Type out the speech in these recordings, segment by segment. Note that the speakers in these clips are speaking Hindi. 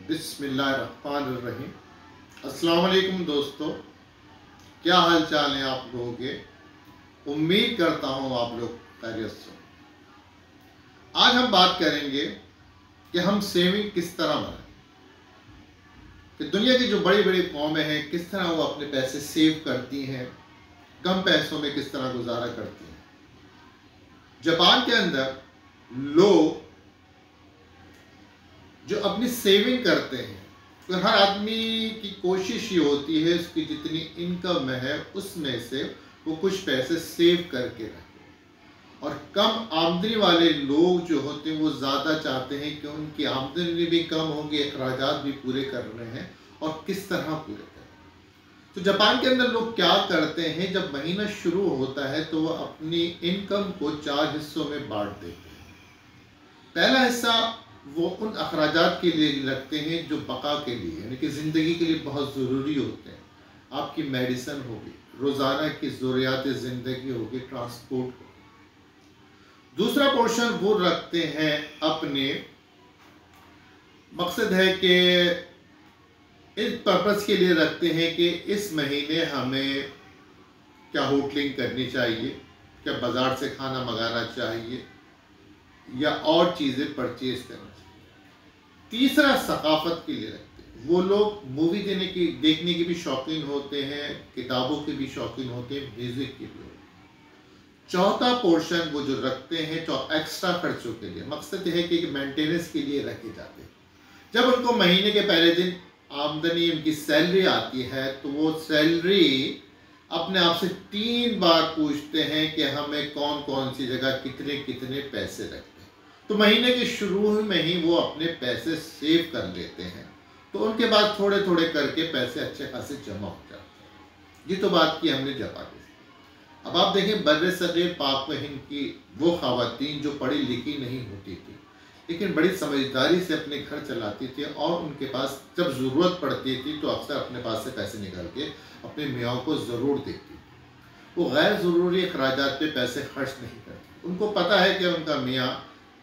बिस्मिल्लाहिर्रहमानिर्रहीम। अस्सलाम वालेकुम दोस्तों, क्या हाल चाल है आप लोगों के। उम्मीद करता हूँ आप लोग खैरियत से। आज हम बात करेंगे कि हम सेविंग किस तरह बनाएं, कि दुनिया की जो बड़ी बड़ी कौमें हैं किस तरह वो अपने पैसे सेव करती हैं, कम पैसों में किस तरह गुजारा करती हैं। जापान के अंदर लोग जो अपनी सेविंग करते हैं, तो हर आदमी की कोशिश ये होती है उसकी जितनी इनकम है उसमें से वो कुछ पैसे सेव करके रखें। और कम आमदनी वाले लोग जो होते हैं वो ज़्यादा चाहते हैं कि उनकी आमदनी भी कम होगी, अखराजात भी पूरे करने हैं, और किस तरह पूरे करें। तो जापान के अंदर लोग क्या करते हैं, जब महीना शुरू होता है तो वो अपनी इनकम को 4 हिस्सों में बांट देते हैं। पहला हिस्सा वो उन अखराजात के लिए रखते हैं जो बका के लिए, यानी कि ज़िंदगी के लिए बहुत ज़रूरी होते हैं। आपकी मेडिसिन होगी, रोज़ाना की ज़रूरियात ज़िंदगी होगी, ट्रांसपोर्ट होगी। दूसरा पोर्शन वो रखते हैं अपने, मकसद है कि इस पर्पस के लिए रखते हैं कि इस महीने हमें क्या होटलिंग करनी चाहिए, क्या बाज़ार से खाना मंगाना चाहिए, या और चीज़ें परचेज करना चाहिए। तीसरा सकाफत के लिए रखते हैं, वो लोग मूवी देखने की भी शौकीन होते हैं, किताबों के भी शौकीन होते हैं, म्यूजिक के भी होते हैं। चौथा पोर्शन वो जो रखते हैं एक्स्ट्रा खर्चों के लिए, मकसद है कि मेंटेनेंस के लिए रखे जाते हैं। जब उनको महीने के पहले दिन आमदनी, उनकी सैलरी आती है, तो वो सैलरी अपने आप से 3 बार पूछते हैं कि हमें कौन कौन सी जगह कितने कितने पैसे रखें। तो महीने के शुरू में ही वो अपने पैसे सेव कर लेते हैं, तो उनके बाद थोड़े थोड़े करके पैसे अच्छे खासे जमा हो जाते हैं। ये तो बात की हमने जापान की। अब आप देखें बर्रे सगीर पाक व हिंद की वो ख़वातीन जो पढ़ी लिखी नहीं होती थी, लेकिन बड़ी समझदारी से अपने घर चलाती थी, और उनके पास जब ज़रूरत पड़ती थी तो अक्सर अपने पास से पैसे निकाल के अपने मियाँ को ज़रूर देती थी। वो गैर ज़रूरी अखराजात पे पैसे खर्च नहीं करती। उनको पता है कि उनका मियाँ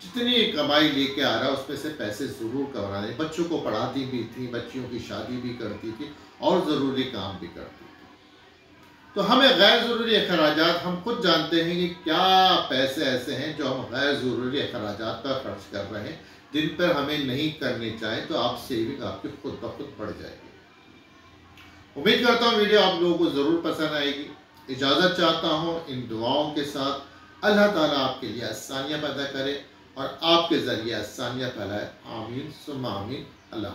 जितनी कमाई लेके आ रहा है उसमें से पैसे ज़रूर कमा रहे। बच्चों को पढ़ाती भी थी, बच्चियों की शादी भी करती थी, और ज़रूरी काम भी करती थी। तो हमें गैर ज़रूरी अखराजात, हम खुद जानते हैं कि क्या पैसे ऐसे हैं जो हम गैर ज़रूरी अखराजात पर खर्च कर रहे हैं, जिन पर हमें नहीं करनी चाहिए। तो आप सेविंग आपकी खुद ब खुद बढ़ जाएगी। उम्मीद करता हूँ वीडियो आप लोगों को ज़रूर पसंद आएगी। इजाज़त चाहता हूँ इन दुआओं के साथ। अल्लाह ताला आपके लिए आसानियाँ पैदा करे और आपके ज़रिए आसानियाँ फैलाए। आमीन सुम्मा आमीन। अल्लाह।